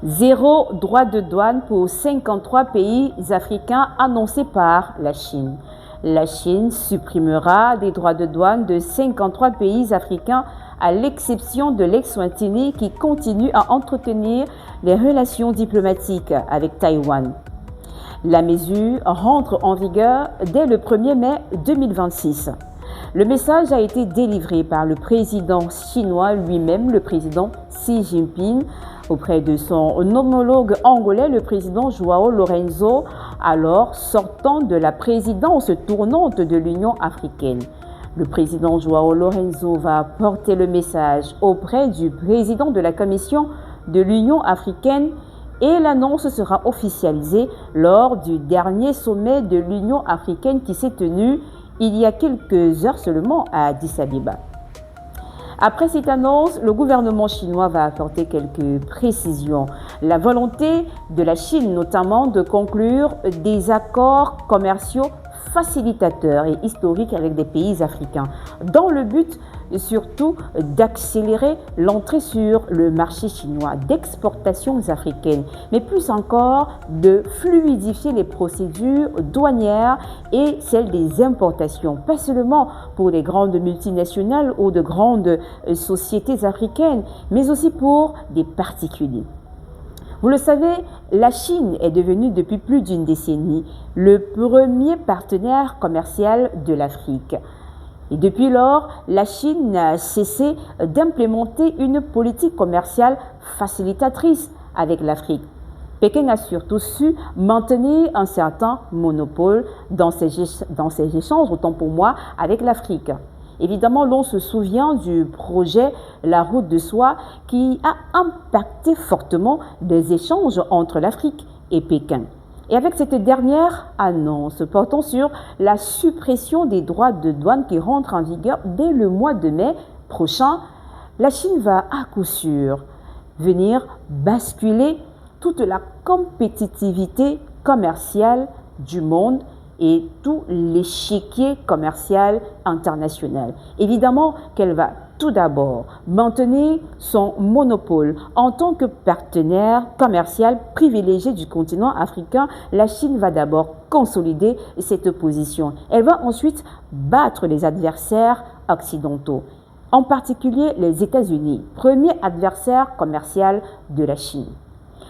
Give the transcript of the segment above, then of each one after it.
Zéro droit de douane pour 53 pays africains annoncé par la Chine. La Chine supprimera des droits de douane de 53 pays africains à l'exception de l'Eswatini qui continue à entretenir les relations diplomatiques avec Taïwan. La mesure rentre en vigueur dès le 1er mai 2026. Le message a été délivré par le président chinois lui-même, le président Xi Jinping, auprès de son homologue angolais, le président João Lourenço, alors sortant de la présidence tournante de l'Union africaine. Le président João Lourenço va porter le message auprès du président de la Commission de l'Union africaine et l'annonce sera officialisée lors du dernier sommet de l'Union africaine qui s'est tenu il y a quelques heures seulement à Addis Abeba. Après cette annonce, le gouvernement chinois va apporter quelques précisions. La volonté de la Chine notamment de conclure des accords commerciaux facilitateurs et historiques avec des pays africains, dans le but surtout d'accélérer l'entrée sur le marché chinois d'exportations africaines, mais plus encore de fluidifier les procédures douanières et celles des importations, pas seulement pour les grandes multinationales ou de grandes sociétés africaines, mais aussi pour des particuliers. Vous le savez, la Chine est devenue depuis plus d'une décennie le premier partenaire commercial de l'Afrique. Et depuis lors, la Chine n'a cessé d'implémenter une politique commerciale facilitatrice avec l'Afrique. Pékin a surtout su maintenir un certain monopole dans ses échanges, autant pour moi, avec l'Afrique. Évidemment, l'on se souvient du projet La Route de Soie qui a impacté fortement les échanges entre l'Afrique et Pékin. Et avec cette dernière annonce portant sur la suppression des droits de douane qui rentre en vigueur dès le mois de mai prochain, la Chine va à coup sûr venir basculer toute la compétitivité commerciale du monde et tout l'échiquier commercial international. Évidemment qu'elle va tout d'abord maintenir son monopole en tant que partenaire commercial privilégié du continent africain. La Chine va d'abord consolider cette position. Elle va ensuite battre les adversaires occidentaux, en particulier les États-Unis, premier adversaire commercial de la Chine.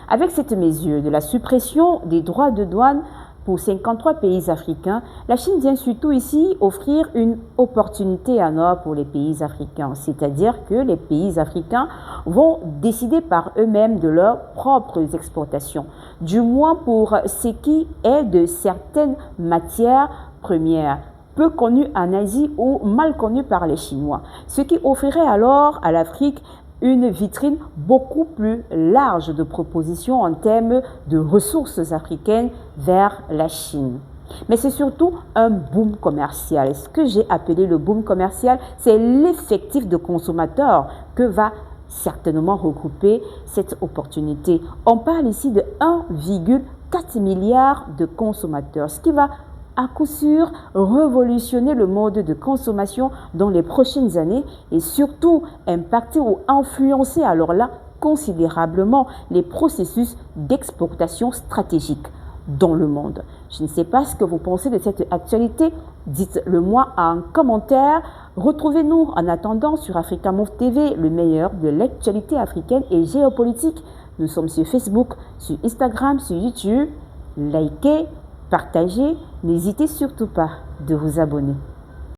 Avec cette mesure de la suppression des droits de douane pour 53 pays africains, la Chine vient surtout ici offrir une opportunité en or pour les pays africains, c'est-à-dire que les pays africains vont décider par eux-mêmes de leurs propres exportations, du moins pour ce qui est de certaines matières premières peu connues en Asie ou mal connues par les Chinois, ce qui offrirait alors à l'Afrique une vitrine beaucoup plus large de propositions en termes de ressources africaines vers la Chine. Mais c'est surtout un boom commercial. Ce que j'ai appelé le boom commercial, c'est l'effectif de consommateurs que va certainement regrouper cette opportunité. On parle ici de 1,4 milliard de consommateurs, ce qui va à coup sûr révolutionner le mode de consommation dans les prochaines années et surtout impacter ou influencer alors là considérablement les processus d'exportation stratégique dans le monde. Je ne sais pas ce que vous pensez de cette actualité. Dites-le moi en commentaire. Retrouvez-nous en attendant sur Africa Move TV, le meilleur de l'actualité africaine et géopolitique. Nous sommes sur Facebook, sur Instagram, sur YouTube. Likez, partagez, n'hésitez surtout pas de vous abonner.